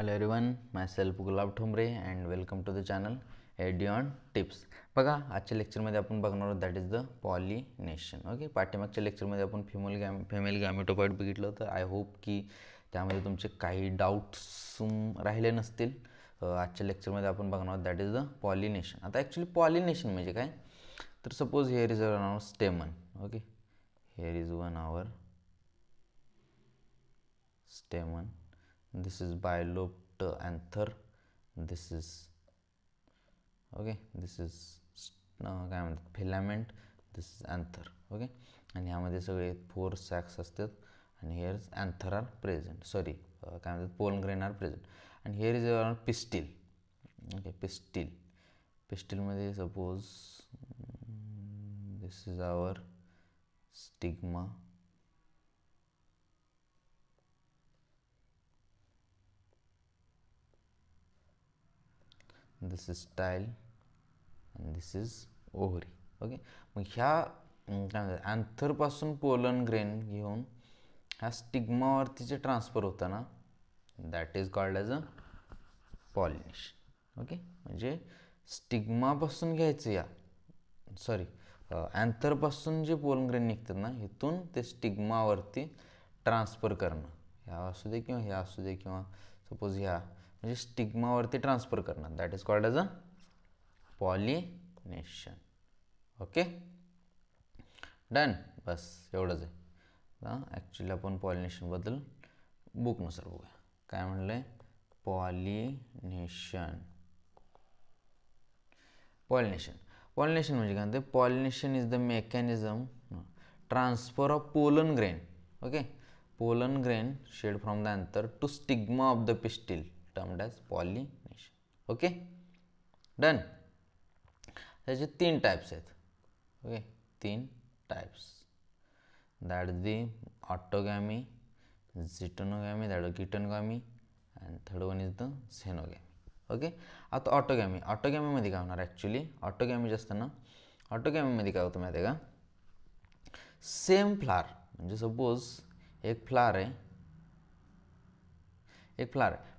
Hello everyone, myself Gulab Thombare and welcome to the channel add on tips. बघा, आजच्या लेक्चरमध्ये आपण बघणार आहोत that is the pollination. Okay, पाठीमागच्या लेक्चरमध्ये आपण फिमेल गॅमेटोफाइट बघितलं होतं. आय होप की त्यामध्ये तुमचे काही डाऊट्स राहिले नसतील. आजच्या लेक्चरमध्ये आपण बघणार आहोत दॅट इज द पॉलिनेशन. आता ॲक्च्युली पॉलिनेशन म्हणजे काय, तर suppose here is our stamen. Okay, here is one our stemon, this is bilobed anther, this is okay, this is काय म्हणतात filament, this is anther. Okay, आणि ह्यामध्ये सगळे 4 sacs असतात आणि here anther are present, sorry काय म्हणतात pollen grain are present. आणि here is our pistil. Okay, पिस्टिलमध्ये suppose this is our stigma, this is style आणि दिस इज ओव्हरी. ओके, मग ह्या काय म्हणतात अँथरपासून पोलन ग्रेन घेऊन ह्या स्टिग्मावरती जे ट्रान्सफर होतं ना, that is called as a pollination. Okay, म्हणजे स्टिग्मापासून घ्यायचं अँथरपासून जे पोलन ग्रेन निघतात ना, इथून ते स्टिग्मावरती ट्रान्सफर करणं. ह्या असू दे किंवा ह्या असू दे किंवा सपोज ह्या, म्हणजे स्टिग्मावरती ट्रान्सफर करणं, that is called as a pollination. Okay, done. बस एवढंच आहे. ॲक्च्युली आपण पॉलिनेशनबद्दल बुकनुसार बघूया. काय म्हणलं आहे पॉलिनेशन. पॉलिनेशन म्हणजे काय म्हणते, pollination is the mechanism transfer of pollen grain. Okay, pollen grain shed from the anther to stigma of the pistil termed as pollination. Okay, done. त्याचे 3 टाईप्स आहेत. Okay, 3 types, that is the autogamy, geitonogamy, that is geitonogamy, and third one is the xenogamy. Okay, आता ऑटोगॅमीमध्ये काय होणार, actually ऑटोगॅमी जे असतं ना, ऑटोगॅमीमध्ये काय होतं माहिती आहे का, सेम फ्लावर, म्हणजे सपोज एक फ्लावर आहे,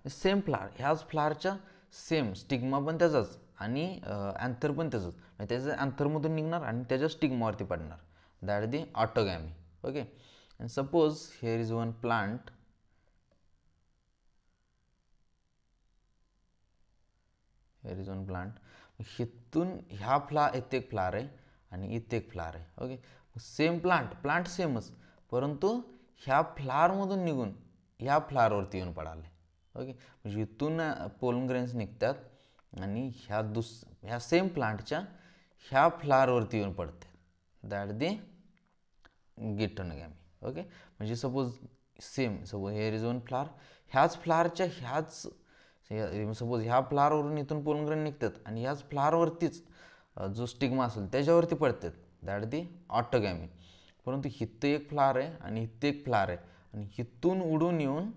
सेम फ्लावर, ह्याच फ्लावरच्या सेम स्टिग्मा पण त्याचाच आणि अँथर पण त्याचंच, म्हणजे त्याचं अँथरमधून निघणार आणि त्याच्या स्टिग्मावरती पडणार, that is the autogamy. Okay, and suppose here is one plant, इथून ह्या इथे एक फ्लावर आहे आणि इथे एक फ्लावर आहे. ओके, सेम प्लांट सेमच, परंतु ह्या फ्लावरमधून निघून ह्या फ्लावरवरती येऊन पडाले. ओके, म्हणजे इथून पोलन ग्रेन्स निघतात आणि ह्या सेम प्लांटच्या ह्या फ्लावरवरती येऊन पडते, दॅट दी गिटोनगॅमी. ओके, म्हणजे suppose here is one flower, ह्याच फ्लावरच्या सपोज ह्या फ्लावरवरून इथून पोलन ग्रेन निघतात आणि ह्याच फ्लावरवरतीच जो स्टिग्मा असेल त्याच्यावरती पडतात, दॅट दी ऑटोगॅमी. परंतु इथं एक फ्लावर आहे आणि इथं एक फ्लावर आहे आणि इथून उडून येऊन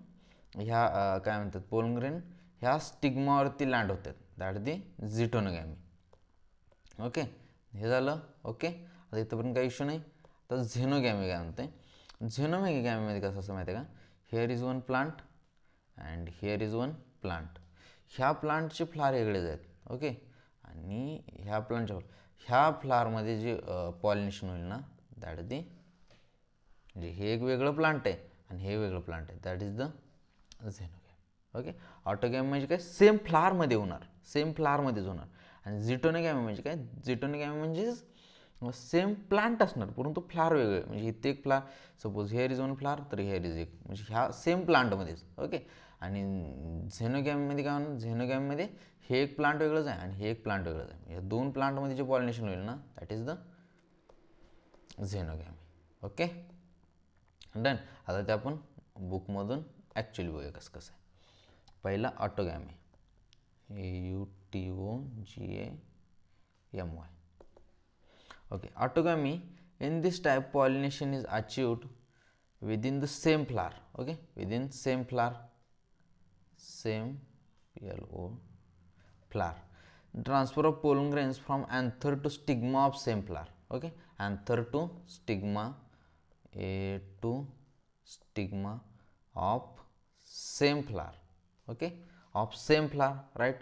ह्या काय म्हणतात पोलन ग्रेन ह्या स्टिग्मावरती लँड होतात, दॅट दी झिटोनोगॅमी. ओके, हे झालं. ओके, आता इथंपर्यंत काही इश्यू नाही. तर झेनोगॅमी काय म्हणते, झेनोगॅमीमध्ये कसं असं माहिती आहे का, here is one plant and here is one plant. ह्या प्लांटचे फ्लावर वेगळेच आहेत. ओके, आणि ह्या फ्लावरमध्ये जे पॉलिनेशन होईल ना, दॅट इज दी, म्हणजे हे एक वेगळं प्लांट आहे आणि हे वेगळं प्लांट आहे, that is the xenogamy. Okay, ऑटोगॅमी म्हणजे काय, सेम फ्लावरमध्ये होणार. आणि झिटोनोगॅमी म्हणजे काय, झिटोनोगॅमी म्हणजेच सेम प्लांट असणार परंतु फ्लावर वेगळे, म्हणजे इथे एक flower, suppose hair is one flower तर हेअर इज एक, म्हणजे ह्या सेम प्लांटमध्येच. ओके, आणि झेनोगॅमीमध्ये काय होणार, झेनोगॅमीमध्ये हे एक प्लांट वेगळंच आहे आणि हे एक प्लांट वेगळंच आहे. या 2 प्लांटमध्ये जे पॉलिनेशन होईल ना, that is the xenogamy. Okay, done. आता ते आपण बुकमधून ॲक्च्युली बघूया कसं आहे. पहिला autogamy, AUTOGAMY. Okay, autogamy, in this type pollination is achieved within the same flower. Okay, within same flower, transfer of pollen grains from anther to stigma of same flower. Okay, anther to stigma, A to stigma of same flower. Okay, of same flower, right?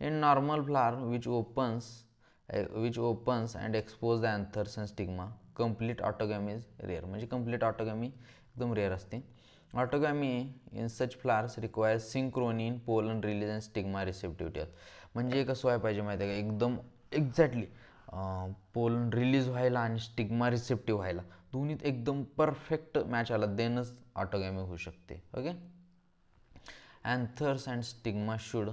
In normal flower which opens and expose the anthers and stigma, complete autogamy is rare. म्हणजे complete autogamy एकदम rare असते. Autogamy in such flowers requires synchrony in pollen release and stigma receptivity. म्हणजे कसं व्हायला पाहिजे माहिती आहे का, एकदम एक्झॅक्टली पोलन रिलीज व्हायला आणि स्टिग्मा रिसेप्टिव्ह व्हायला दोन्हीत एकदम परफेक्ट मॅच आला, देनच ऑटोगॅमी होऊ शकते. Okay. Anthers and stigma should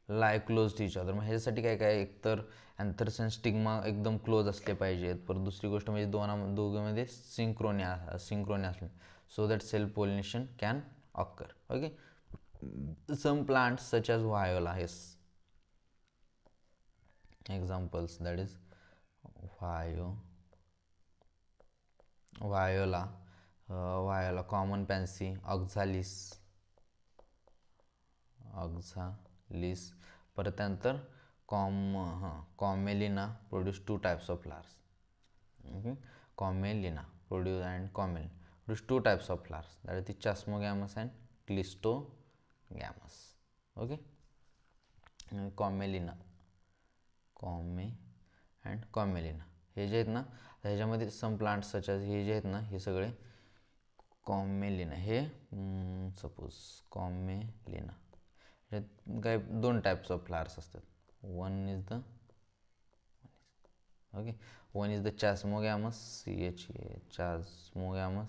lie close to each other. मग ह्याच्यासाठी काय काय, एकतर अँथर्स अँड स्टिग्मा एकदम क्लोज असले पाहिजेत. परत दुसरी गोष्ट म्हणजे दोघांमध्ये सिंक्रोनी असले, so that self pollination can occur. Okay. Some plants such as viola, has examples, that is viola, common pansy, oxalis. परत त्यानंतर Commelina produce 2 types of flowers. Okay. Commelina produce 2 types of flowers, that is the chasmogamous and clistogamous. Okay. Commelina हे जे आहेत ना, ह्याच्यामध्ये सम plants such as, हे जे आहेत ना हे सगळे कॉमेलिना, हे सपोज कॉमेलिना काय 2 टाईप्स ऑफ फ्लावर्स असतात. One is the chasmogamous, chasmogamous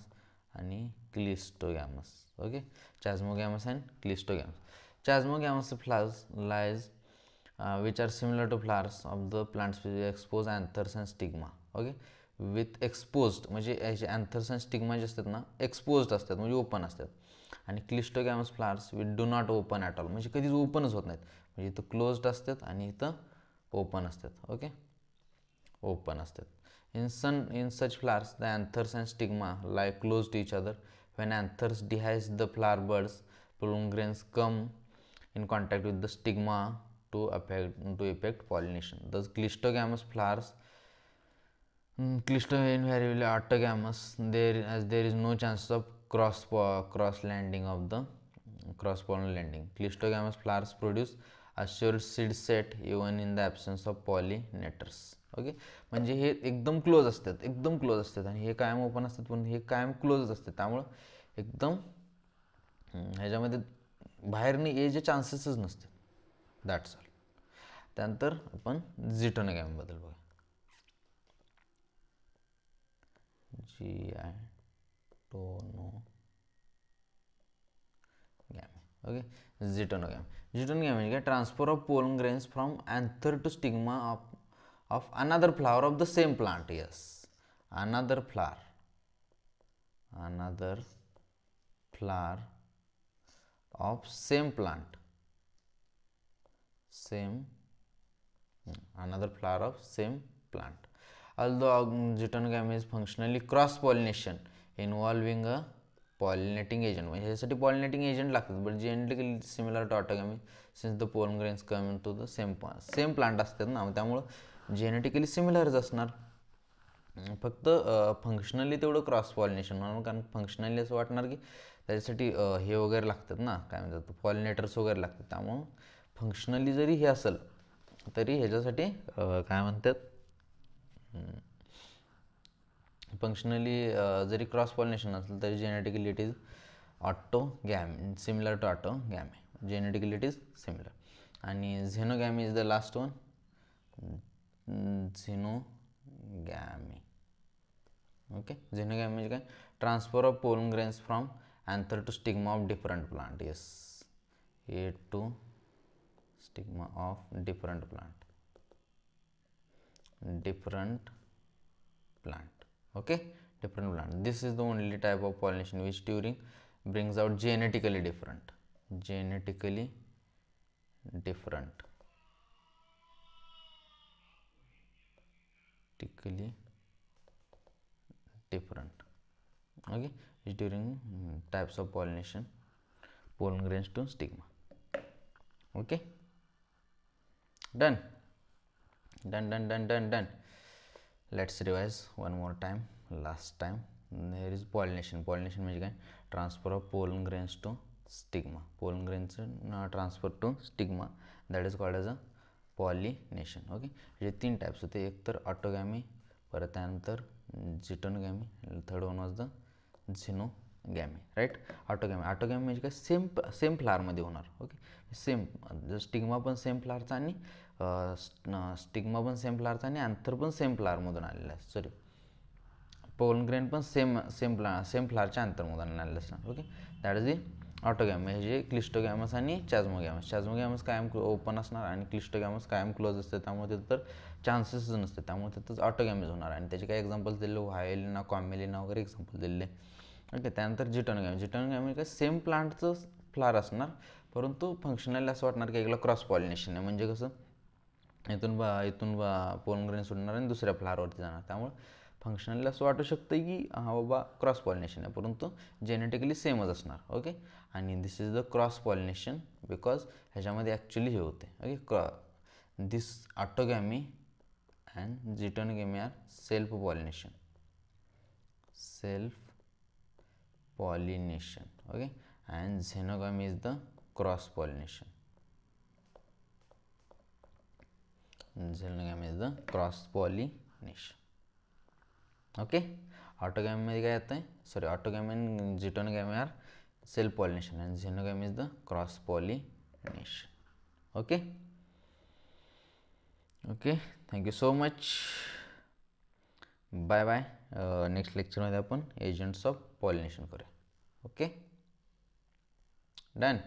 आणि cleistogamous. Okay. Chasmogamous and cleistogamous. Chasmogamous flowers lies which are similar to flowers of the plants with exposed anthers and stigma. Okay. With exposed म्हणजे याचे anthers and stigma जे असतात ना exposed असतात, म्हणजे open असतात. आणि cleistogamous flowers with do not open at all, म्हणजे कधीच ओपनच होत नाहीत, म्हणजे इथं क्लोज्ड असतात आणि इथं ओपन असतात. ओके. ओपन असतात. in such flowers the anthers and stigma lie close to each other. When anthers dehisce the flower buds, pollen grains come in contact with the stigma to effect pollination. Thus clistogamous flowers, invariably autogamous, there is no chance of cross pollen landing. Clistogamous flowers produce assured seed set even in the absence of pollinators. Okay. म्हणजे हे एकदम close असतात आणि हे कायम open असतात, पण हे कायम क्लोजच असतात, त्यामुळं एकदम ह्याच्यामध्ये बाहेरने यायचे चान्सेसच नसते. That's all. त्यानंतर आपण झिटोनोगॅमीबद्दल बघा. ओके. झिटोनोगॅमी म्हणजे काय, transfer of pollen grains from anther to stigma of another flower of the same plant. Yes, another flower of same plant, another flower of same plant. Although झिटोनोगॅमी is functionally cross pollination involving a pollinating agent, म्हणजे ह्यासाठी pollinating agent लागतात, but genetically similar to autogamy since the pollen grains come in to the same plant असतात ना, त्यामुळं genetically सिमिलरच असणार. फक्त functionally तेवढं cross pollination होणार, कारण फंक्शनली असं वाटणार की त्याच्यासाठी हे वगैरे लागतात ना, काय म्हणतात पॉलिनेटर्स वगैरे लागतात, त्यामुळं फंक्शनली जरी हे असेल तरी ह्याच्यासाठी काय म्हणतात, फंक्शनली जरी क्रॉस पॉलिनेशन असेल तरी genetically it is autogamy, similar to autogamy, genetically it is similar. आणि xenogamy is the last one. Xenogamy. Okay. Xenogamy म्हणजे काय, transfer of pollen grains from anther to stigma of different plant. Yes, a to stigma of different plant. Okay, different plant. This is the only type of pollination which during brings out genetically different okay, which during types of pollination, pollen grains to stigma. Okay, done. Let's revise one more time. Last time there is pollination म्हणजे काय, transfer of pollen grains to stigma. Pollen ग्रेनचं transfer to stigma, that is called as a pollination. Okay, हे 3 types होते, एक तर autogamy, परत त्यानंतर geitonogamy, third one was the xenogamy. Right. Autogamy म्हणजे काय, सेम फ्लावरमध्ये होणार. ओके, सेम स्टिग्मा पण सेम फ्लावरचा आणि अँथर पण सेम फ्लावरमधून आलेला आहे. सॉरी, पोलन ग्रेन पण सेम फ्लावरच्या अँथरमधून आलेलं असणार. Okay, that is the ऑटोगॅमी. म्हणजे क्लिस्टोगॅमस आणि चॅझमोगॅमस कायम ओपन असणार आणि क्लिस्टोगॅमस कायम क्लोज असते, त्यामुळे तिथं तर चान्सेस नसते, त्यामुळे तिथंच ऑटोगॅमीज होणार. आणि त्याचे काही एक्झाम्पल्स दिले, व्हायलिना, कॉमेलिना वगैरे एक्झाम्पल दिले. ओके, त्यानंतर जिटोनगॅमी काय सेम प्लांटचं फ्लावर असणार, परंतु फंक्शनली असं वाटणार की एकला क्रॉस पॉलिनेशन आहे. म्हणजे कसं, इथून पोलन ग्रेन सुटणार आणि दुसऱ्या फ्लावरवरती जाणार, त्यामुळे फंक्शनली असं वाटू शकतं की हा बाबा क्रॉस पॉलिनेशन आहे, परंतु जेनेटिकली सेमच असणार. ओके, आणि this is the cross pollination because ह्याच्यामध्ये ॲक्च्युली हे होते. Okay, this autogamy and geitonogamy are self pollination. Okay, and xenogamy is the cross pollination. Xenogamy is the cross pollination. Okay, ऑटोगॅमीमध्ये काय येतं आहे, सॉरी, ऑटोगॅमी आणि geitonogamy are self pollination and xenogamy is the cross pollination. Okay, thank you so much. Bye bye. Next लेक्चरमध्ये आपण agents of pollination करूया. Okay, done.